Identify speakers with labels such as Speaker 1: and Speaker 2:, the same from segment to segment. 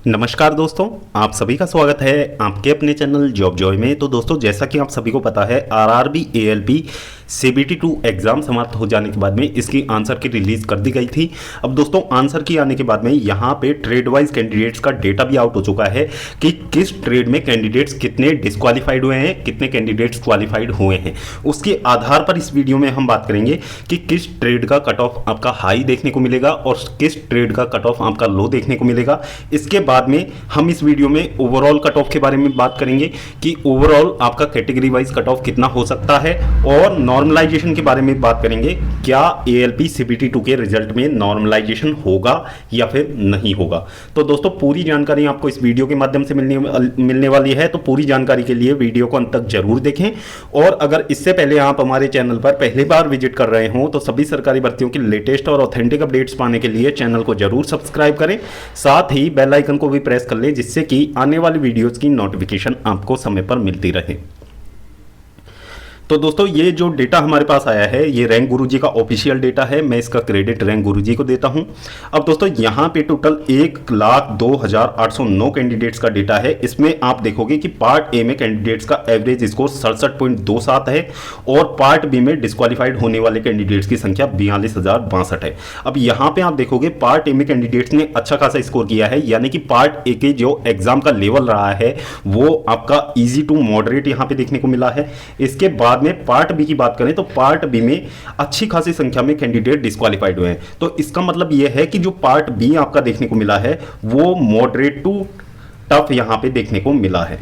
Speaker 1: नमस्कार दोस्तों, आप सभी का स्वागत है आपके अपने चैनल जॉब जॉय में। तो दोस्तों, जैसा कि आप सभी को पता है, आरआरबी एएलपी सीबीटी 2 एग्जाम समाप्त हो जाने के बाद में इसकी आंसर की रिलीज कर दी गई थी। अब दोस्तों, आंसर की आने के बाद में यहाँ पे ट्रेड वाइज कैंडिडेट्स का डेटा भी आउट हो चुका है कि किस ट्रेड में कैंडिडेट्स कितने डिस्क्वालीफाइड हुए हैं, कितने कैंडिडेट्स क्वालिफाइड हुए हैं। उसके आधार पर इस वीडियो में हम बात करेंगे कि किस ट्रेड का कट ऑफ आपका हाई देखने को मिलेगा और किस ट्रेड का कट ऑफ आपका लो देखने को मिलेगा। इसके बाद में हम इस वीडियो में ओवरऑल कट ऑफ के बारे में बात करेंगे कि ओवरऑल आपका कैटेगरी वाइज कट ऑफ कितना हो सकता है, और नॉर्मलाइजेशन के बारे में बात करेंगे, क्या एएलपी सीबीटी 2 के रिजल्ट में नॉर्मलाइजेशन होगा या फिर नहीं होगा। तो दोस्तों, पूरी जानकारी आपको इस वीडियो के माध्यम से मिलने वाली है, तो पूरी जानकारी के लिए वीडियो को अंत तक जरूर देखें। और अगर इससे पहले आप हमारे चैनल पर पहली बार विजिट कर रहे हो तो सभी सरकारी भर्तियों की लेटेस्ट और ऑथेंटिक अपडेट्स पाने के लिए चैनल को जरूर सब्सक्राइब करें, साथ ही बेल आइकन को भी प्रेस कर लें, जिससे कि आने वाली वीडियोस की नोटिफिकेशन आपको समय पर मिलती रहे। तो दोस्तों, ये जो डेटा हमारे पास आया है, ये रैंक गुरुजी का ऑफिशियल डेटा है। मैं इसका क्रेडिट रैंक गुरुजी को देता हूं। अब दोस्तों, यहाँ पे टोटल 1,02,809 कैंडिडेट्स का डेटा है। इसमें आप देखोगे कि पार्ट ए में कैंडिडेट्स का एवरेज स्कोर 67.27 है और पार्ट बी में डिस्क्वालीफाइड होने वाले कैंडिडेट्स की संख्या 42,062 है। अब यहाँ पे आप देखोगे पार्ट ए में कैंडिडेट्स ने अच्छा खासा स्कोर किया है, यानी कि पार्ट ए के जो एग्जाम का लेवल रहा है वो आपका ईजी टू मॉडरेट यहाँ पे देखने को मिला है। इसके बाद में पार्ट बी की बात करें तो पार्ट बी में अच्छी खासी संख्या में कैंडिडेट डिस्क्वालीफाइड हुए हैं। तो इसका मतलब यह है कि जो पार्ट बी आपका देखने को मिला है वो मॉडरेट टू टफ यहां पे देखने को मिला है।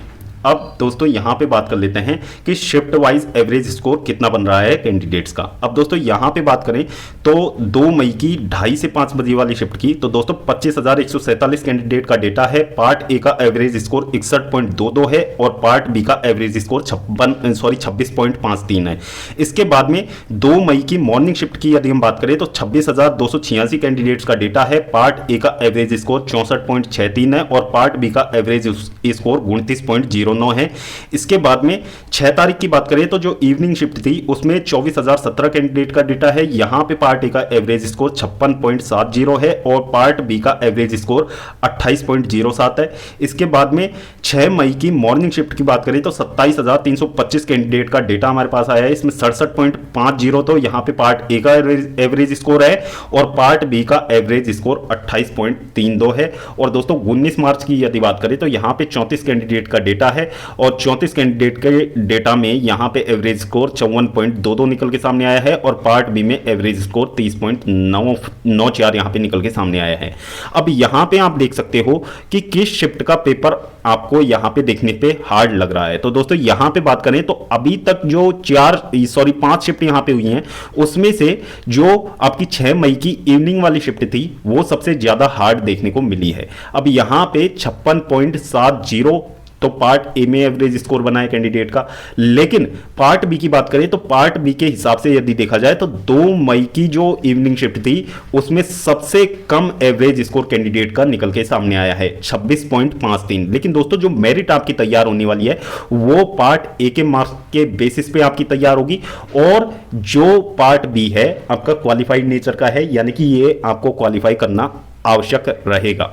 Speaker 1: अब दोस्तों, यहां पे बात कर लेते हैं कि शिफ्ट वाइज एवरेज स्कोर कितना बन रहा है कैंडिडेट्स का। अब दोस्तों, यहां पे बात करें तो 2 मई की 2:30 से 5 बजे वाली शिफ्ट की, तो दोस्तों 25,147 कैंडिडेट का डेटा है। पार्ट ए का एवरेज स्कोर 61.22 है और पार्ट बी का एवरेज स्कोर 26.53 है। इसके बाद में 2 मई की मॉर्निंग शिफ्ट की यदि हम बात करें तो 26,286 कैंडिडेट्स का डेटा है। पार्ट ए का एवरेज स्कोर 64.63 है और पार्ट बी का एवरेज स्कोर 29.09 है। इसके बाद में 6 तारीख की बात करें तो जो इवनिंग शिफ्ट थी उसमें 24,017 कैंडिडेट का डेटा है। यहां पे पार्ट ए का एवरेज स्कोर 56.70 है और पार्ट बी का एवरेज स्कोर 28.07 है। इसके बाद में 6 मई की मॉर्निंग शिफ्ट की बात करें तो 27,325 कैंडिडेट का डेटा हमारे पास आया है। इसमें 67.50 तो यहां पे पार्ट ए का एवरेज स्कोर है और पार्ट बी का एवरेज स्कोर 28.32 है। और दोस्तों, 19 मार्च की यदि बात करें तो यहां पे 34 कैंडिडेट का डेटा है और 34 कैंडिडेट के डेटा में यहां पे एवरेज स्कोर 54.22 निकल के सामने आया है और पार्ट बी में एवरेज स्कोर 30.94 यहां पे निकल के सामने आया है। अब यहां पे आप देख सकते हो कि किस शिफ्ट का पेपर आपको यहां पे देखने पे हार्ड लग रहा है। तो दोस्तों, यहां पे बात करें तो अभी तक जो 5 शिफ्ट यहां पे हुई हैं उसमें से जो आपकी 6 मई की इवनिंग वाली शिफ्ट थी वो सबसे ज्यादा हार्ड देखने को मिली है। अब यहां पे 56.70 तो पार्ट ए में एवरेज स्कोर बना है कैंडिडेट का। लेकिन पार्ट बी की बात करें तो पार्ट बी के हिसाब से यदि देखा जाए तो 2 मई की जो इवनिंग शिफ्ट थी उसमें सबसे कम एवरेज स्कोर कैंडिडेट का निकल के सामने आया है 26.53। लेकिन दोस्तों, जो मेरिट आपकी तैयार होने वाली है वो पार्ट ए के मार्क्स के बेसिस पे आपकी तैयार होगी और जो पार्ट बी है आपका क्वालिफाइड नेचर का है, यानी कि ये आपको क्वालिफाई करना आवश्यक रहेगा।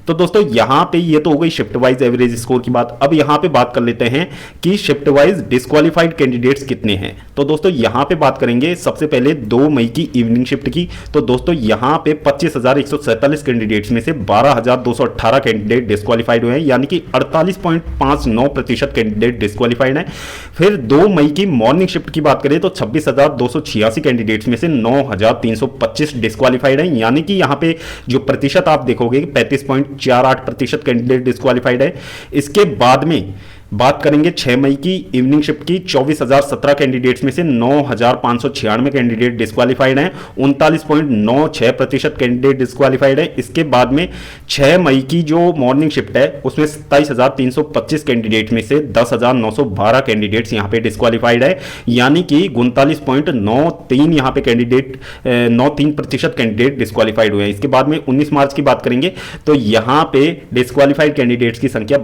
Speaker 1: तो दोस्तों, यहां पे ये तो हो गई शिफ्ट वाइज एवरेज स्कोर की बात। अब यहां पे बात कर लेते हैं कि शिफ्ट वाइज डिस्क्वालीफाइड कैंडिडेट्स कितने हैं। तो दोस्तों, यहां पे बात करेंगे सबसे पहले 2 मई की इवनिंग शिफ्ट की। तो दोस्तों, यहां पे 25,147 कैंडिडेट्स में से 12,218 कैंडिडेट डिस्क्वालीफाइड हुए हैं, यानी कि 48.59% कैंडिडेट डिस्क्वालीफाइड हैं। फिर 2 मई की मॉर्निंग शिफ्ट की बात करें तो 26,286 कैंडिडेट्स में से 9,325 डिस्क्वालीफाइड हैं, यानी कि यहां पे जो प्रतिशत आप देखोगे 35.48% कैंडिडेट डिस्क्वालीफाइड है। इसके बाद में बात करेंगे 6 मई की इवनिंग शिफ्ट की, 24,017 कैंडिडेट्स में से 9,596 कैंडिडेट डिस्क्वालीफाइड हैं, 39.96% कैंडिडेट डिस्क्वालीफाइड है। इसके बाद में 6 मई की जो मॉर्निंग शिफ्ट है उसमें 27,325 कैंडिडेट में से 10,912 कैंडिडेट्स यहां पे डिस्क्वालीफाइड है, यानी कि 39.93 यहां पे कैंडिडेट 93% कैंडिडेट डिस्क्वालीफाइड हुए हैं। इसके बाद में 19 मार्च की बात करेंगे तो यहां पे डिस्क्वालीफाइड कैंडिडेट्स की संख्या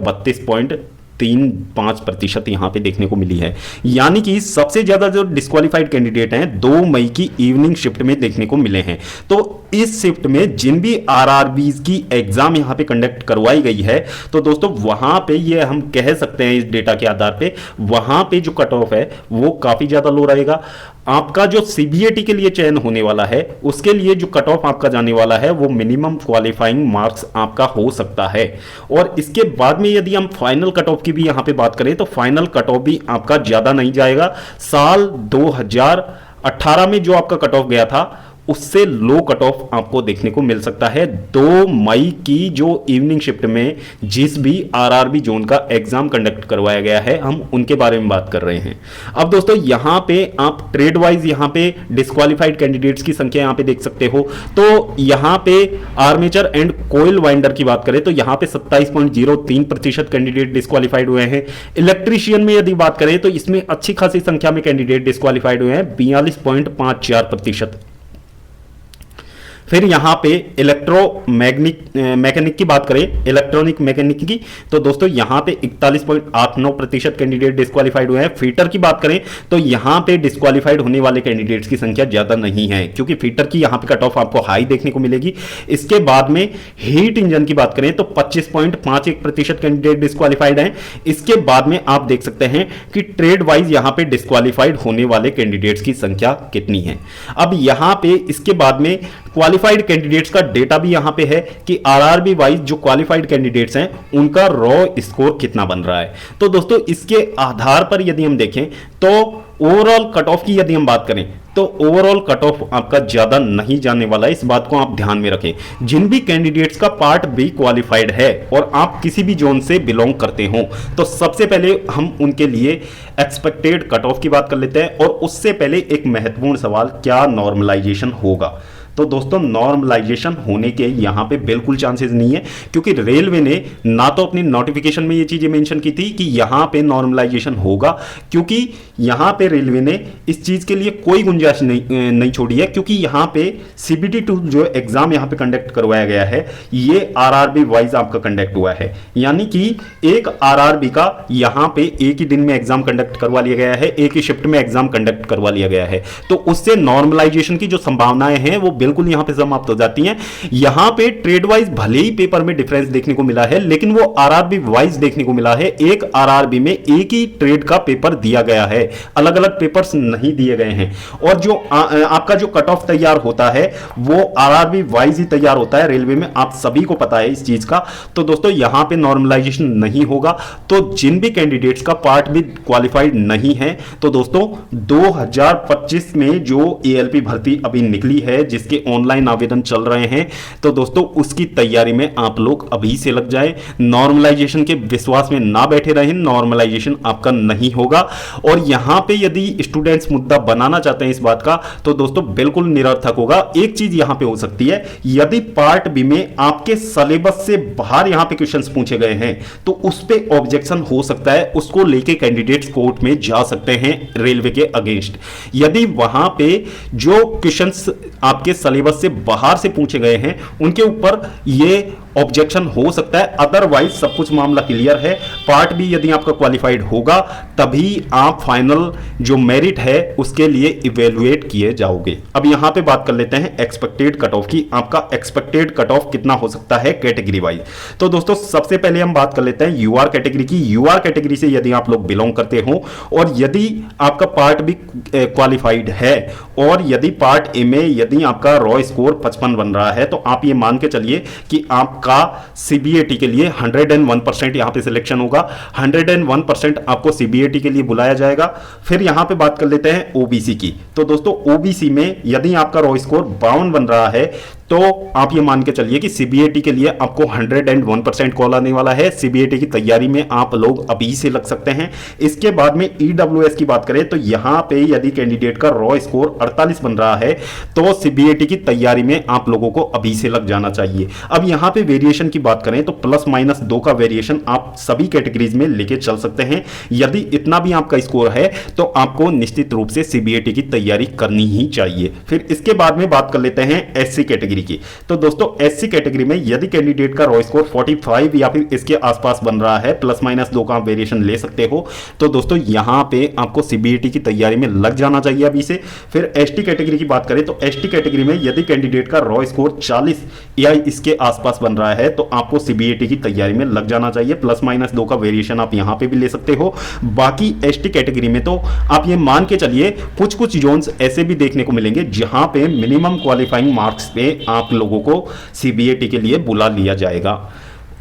Speaker 1: 32.35% यहां पे देखने को मिली है, यानी कि सबसे ज्यादा जो डिस्क्वालीफाइड कैंडिडेट हैं 2 मई की इवनिंग शिफ्ट में देखने को मिले हैं। तो इस शिफ्ट में जिन भी आरआरबीज की एग्जाम यहां पे कंडक्ट करवाई गई है, तो दोस्तों वहां पे ये हम कह सकते हैं इस डेटा के आधार पे, वहां पे जो कट ऑफ है वो काफी ज्यादा लो रहेगा। आपका जो सीबीएटी के लिए चयन होने वाला है उसके लिए जो कट ऑफ आपका जाने वाला है वो मिनिमम क्वालिफाइंग मार्क्स आपका हो सकता है। और इसके बाद में यदि हम फाइनल कट ऑफ की भी यहां पे बात करें तो फाइनल कट ऑफ भी आपका ज्यादा नहीं जाएगा। साल 2018 में जो आपका कट ऑफ गया था उससे लो कट ऑफ आपको देखने को मिल सकता है 2 मई की जो इवनिंग शिफ्ट में जिस भी आरआरबी जोन का एग्जाम कंडक्ट करवाया गया है हम उनके बारे में बात कर रहे हैं। अब दोस्तों यहां पे आप ट्रेड वाइज यहां पे डिस्क्वालिफाइड कैंडिडेट्स की संख्या यहां पे देख सकते हो। तो यहां पे आर्मेचर एंड कोयल वाइंडर की बात करें तो यहां पे 27.03% कैंडिडेट डिस्क्वालिफाइड हुए हैं। इलेक्ट्रीशियन में यदि बात करें तो इसमें अच्छी खासी संख्या में कैंडिडेट डिस्क्वालिफाइड हुए हैं 42.54%। फिर यहां पे मैकेनिक की बात करें, इलेक्ट्रॉनिक मैकेनिक की, तो दोस्तों यहां पे 41.89% कैंडिडेट डिस्क्वालिफाइड हुए हैं। फीटर की बात करें तो यहां पे डिस्क्वालिफाइड होने वाले कैंडिडेट्स की संख्या ज्यादा नहीं है क्योंकि फीटर की यहां पे कट ऑफ आपको हाई देखने को मिलेगी। इसके बाद में हीट इंजन की बात करें तो 25.51% कैंडिडेट डिस्क्वालिफाइड हैं। इसके बाद में आप देख सकते हैं कि ट्रेड वाइज यहां पे डिस्क्वालिफाइड होने वाले कैंडिडेट्स की संख्या कितनी है। अब यहां पे इसके बाद में क्वालिफाइड कैंडिडेट्स का डेटा भी यहां पे है कि आरआरबी वाइज जो क्वालिफाइड कैंडिडेट्स हैं उनका रॉ स्कोर कितना बन रहा है। तो दोस्तों इसके आधार पर यदि हम देखें तो ओवरऑल कट ऑफ की यदि हम बात करें तो ओवरऑल कट ऑफ आपका ज्यादा नहीं जाने वाला है। इस बात को आप ध्यान में रखें। जिन भी कैंडिडेट्स का पार्ट बी क्वालिफाइड है और आप किसी भी जोन से बिलोंग करते हो तो सबसे पहले हम उनके लिए एक्सपेक्टेड कट ऑफ की बात कर लेते हैं। और उससे पहले एक महत्वपूर्ण सवाल, क्या नॉर्मलाइजेशन होगा? तो दोस्तों नॉर्मलाइजेशन होने के यहां पे बिल्कुल चांसेस नहीं है क्योंकि रेलवे ने ना तो अपनी नोटिफिकेशन में ये चीजें मेंशन की थी कि यहां पे नॉर्मलाइजेशन होगा, क्योंकि यहां पे रेलवे ने इस चीज के लिए कोई गुंजाइश नहीं छोड़ी है, क्योंकि यहां पे सीबीटी 2 जो एग्जाम यहां पे कंडक्ट करवाया गया है ये आरआरबी वाइज आपका कंडक्ट हुआ है। यानी कि एक आरआरबी का यहां पे एक ही दिन में एग्जाम कंडक्ट करवा लिया गया है, एक ही शिफ्ट में एग्जाम कंडक्ट करवा लिया गया है। तो उससे नॉर्मलाइजेशन की जो संभावनाएं हैं वो बिल्कुल यहां पे समाप्त हो जाती हैं। यहां पे ट्रेड वाइज भले ही पेपर में डिफरेंस देखने को मिला है लेकिन वो आरआरबी वाइज देखने को मिला है। एक आरआरबी में एक ही ट्रेड का पेपर दिया गया है, अलग अलग पेपर्स नहीं दिए गए हैं। और जो आपका जो कट ऑफ तैयार होता है वो आरआरबी वाइज ही तैयार होता है रेलवे में, आप सभी को पता है इस चीज का। तो दोस्तों यहां पे नॉर्मलाइजेशन नहीं होगा। तो जिन भी कैंडिडेट्स का पार्ट भी क्वालिफाइड नहीं है तो दोस्तों 2025 में जो एएलपी भर्ती अभी निकली है जिसके ऑनलाइन आवेदन चल रहे हैं तो दोस्तों उसकी तैयारी में आप लोग अभी से लग जाए। नॉर्मलाइजेशन के विश्वास में ना बैठे रहें, नॉर्मलाइजेशन आपका नहीं होगा। और यहां पे यदि स्टूडेंट्स मुद्दा बनाना चाहते हैं इस बात का तो दोस्तों बिल्कुल निरर्थक होगा। एक चीज यहां पे हो सकती है, यदि पार्ट बी में आपके सिलेबस से बाहर यहां पे क्वेश्चंस पूछे गए हैं तो उस पे ऑब्जेक्शन हो सकता है, उसको लेके कैंडिडेट्स कोर्ट में जा सकते हैं रेलवे के अगेंस्ट। यदि वहां पे जो क्वेश्चंस आपके सिलेबस से बाहर से पूछे गए हैं उनके ऊपर ये ऑब्जेक्शन हो सकता है, अदरवाइज सब कुछ मामला क्लियर है। पार्ट बी यदि आपका क्वालिफाइड होगा तभी आप फाइनल जो मेरिट है उसके लिए इवेलुएट किए जाओगे। अब यहां पे बात कर लेते हैं एक्सपेक्टेड कट ऑफ की। आपका एक्सपेक्टेड कट ऑफ कितना हो सकता है कैटेगरी वाइज। तो दोस्तों सबसे पहले हम बात कर लेते हैं यूआर कैटेगरी की। यूआर कैटेगरी से यदि आप लोग बिलोंग करते हो और यदि आपका पार्ट बी क्वालिफाइड है और यदि पार्ट ए में यदि आपका रॉ स्कोर 55 बन रहा है तो आप ये मान के चलिए कि आप का सीबीएटी के लिए 101% यहां पे सिलेक्शन होगा, 101% आपको सीबीएटी के लिए बुलाया जाएगा। फिर यहां पे बात कर लेते हैं ओबीसी की। तो दोस्तों ओबीसी में यदि आपका रॉ स्कोर 52 बन रहा है तो आप ये मान के चलिए कि सीबीएटी के लिए आपको 101% कॉल आने वाला है। सीबीएटी की तैयारी में आप लोग अभी से लग सकते हैं। इसके बाद में ईडब्ल्यूएस की बात करें तो यहां पे यदि कैंडिडेट का रॉ स्कोर 48 बन रहा है तो सीबीएटी की तैयारी में आप लोगों को अभी से लग जाना चाहिए। अब यहां पे वेरिएशन की बात करें तो +-2 का वेरिएशन आप सभी कैटेगरीज में लेके चल सकते हैं। यदि इतना भी आपका स्कोर है तो आपको निश्चित रूप से सीबीएटी की तैयारी करनी ही चाहिए। फिर इसके बाद में बात कर लेते हैं एससी कैटेगरी कैटेगरी की। तो दोस्तों एससी कैटेगरी में यदि कैंडिडेट का रॉ स्कोर 45 या फिर इसके आसपास बन रहा है, प्लस माइनस 2 का आप वेरिएशन ले सकते हो, तो दोस्तों यहां पे आपको सीबीएटी की तैयारी में लग जाना चाहिए अभी से। फिर एसटी कैटेगरी की बात करें तो एसटी कैटेगरी में यदि कैंडिडेट का रॉ स्कोर 40 या इसके आसपास बन रहा है तो आपको सीबीएटी की तैयारी में लग जाना चाहिए। प्लस माइनस 2 का वेरिएशन आप यहां पे भी ले सकते हो। बाकी एसटी कैटेगरी में तो आप ये मान के चलिए कुछ कुछ जोन्स ऐसे भी देखने को मिलेंगे जहां पे मिनिमम क्वालिफाइंग मार्क्स पे आप लोगों को सीबीएटी के लिए बुला लिया जाएगा,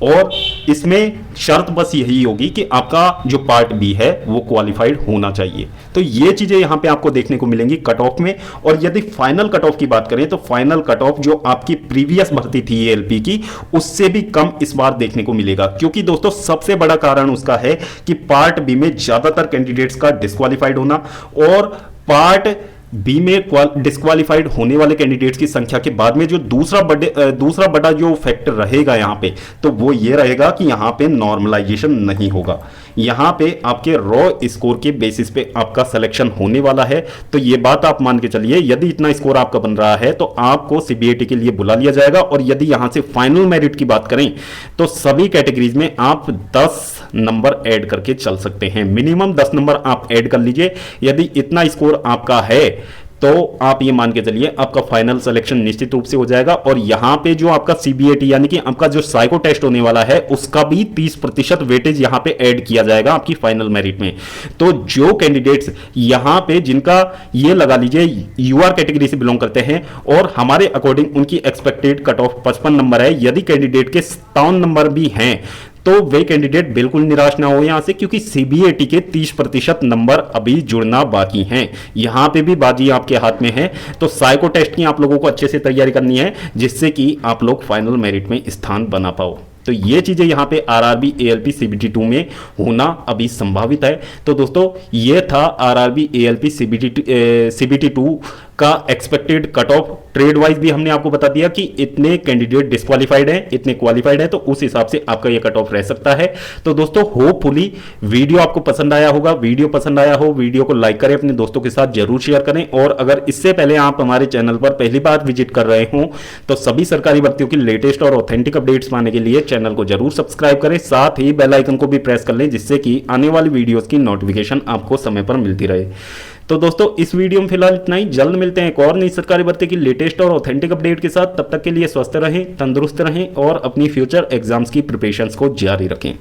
Speaker 1: और इसमें शर्त बस यही होगी कि आपका जो पार्ट बी है वो क्वालिफाइड होना चाहिए। तो ये चीजें यहां पे आपको देखने को मिलेंगी कट ऑफ में। और यदि फाइनल कट ऑफ की बात करें तो फाइनल कट ऑफ जो आपकी प्रीवियस भर्ती थी एएलपी की, उससे भी कम इस बार देखने को मिलेगा, क्योंकि दोस्तों सबसे बड़ा कारण उसका है कि पार्ट बी में ज्यादातर कैंडिडेट्स का डिस्क्वालिफाइड होना, और पार्ट बी में डिस्क्वालिफाइड होने वाले कैंडिडेट्स की संख्या के बाद में जो दूसरा बड़ा जो फैक्टर रहेगा यहां पे, तो वो ये रहेगा कि यहां पे नॉर्मलाइजेशन नहीं होगा। यहां पे आपके रॉ स्कोर के बेसिस पे आपका सिलेक्शन होने वाला है। तो ये बात आप मान के चलिए, यदि इतना स्कोर आपका बन रहा है तो आपको सीबीएटी के लिए बुला लिया जाएगा। और यदि यहां से फाइनल मेरिट की बात करें तो सभी कैटेगरीज में आप 10 नंबर ऐड करके चल सकते हैं, मिनिमम 10 नंबर आप ऐड कर लीजिए। यदि इतना स्कोर आपका है तो आप ये मान के चलिए आपका फाइनल सिलेक्शन निश्चित रूप से हो जाएगा। और यहां पे जो आपका सीबीएटी यानी कि आपका जो साइको टेस्ट होने वाला है उसका भी 30% वेटेज यहां पे ऐड किया जाएगा आपकी फाइनल मेरिट में। तो जो कैंडिडेट्स यहां पे जिनका ये लगा लीजिए यूआर कैटेगरी से बिलोंग करते हैं और हमारे अकॉर्डिंग उनकी एक्सपेक्टेड कट ऑफ 55 नंबर है, यदि कैंडिडेट के 57 नंबर भी हैं तो वे कैंडिडेट बिल्कुल निराश ना हो यहां से, क्योंकि सीबीएटी के 30% नंबर अभी जुड़ना बाकी हैं। यहां पे भी बाजी आपके हाथ में है। तो साइको टेस्ट की आप लोगों को अच्छे से तैयारी करनी है, जिससे कि आप लोग फाइनल मेरिट में स्थान बना पाओ। तो ये चीजें यहां पे आरआरबी एएलपी सीबीटी 2 में होना अभी संभावित है। तो दोस्तों ये था आरआरबी एएलपी सीबीटी 2 का expected cut off. Trade wise भी हमने आपको बता दिया कि इतने कैंडिडेट डिस्क्वालिफाइड हैं, इतने क्वालिफाइड हैं, तो उस हिसाब से आपका ये कट ऑफ रह सकता है। तो दोस्तों होपफुली वीडियो आपको पसंद आया होगा। वीडियो पसंद आया हो वीडियो को लाइक करें, अपने दोस्तों के साथ जरूर शेयर करें। और अगर इससे पहले आप हमारे चैनल पर पहली बार विजिट कर रहे हो तो सभी सरकारी भर्तियों की लेटेस्ट और ऑथेंटिक अपडेट्स पाने के लिए चैनल को जरूर सब्सक्राइब करें, साथ ही बेल आइकन को भी प्रेस कर लें, जिससे कि आने वाली वीडियोस की नोटिफिकेशन आपको समय पर मिलती रहे। तो दोस्तों इस वीडियो में फिलहाल इतना ही। जल्द मिलते हैं एक और नई सरकारी भर्ती की लेटेस्ट और ऑथेंटिक अपडेट के साथ। तब तक के लिए स्वस्थ रहें, तंदुरुस्त रहें और अपनी फ्यूचर एग्जाम्स की प्रिपरेशंस को जारी रखें।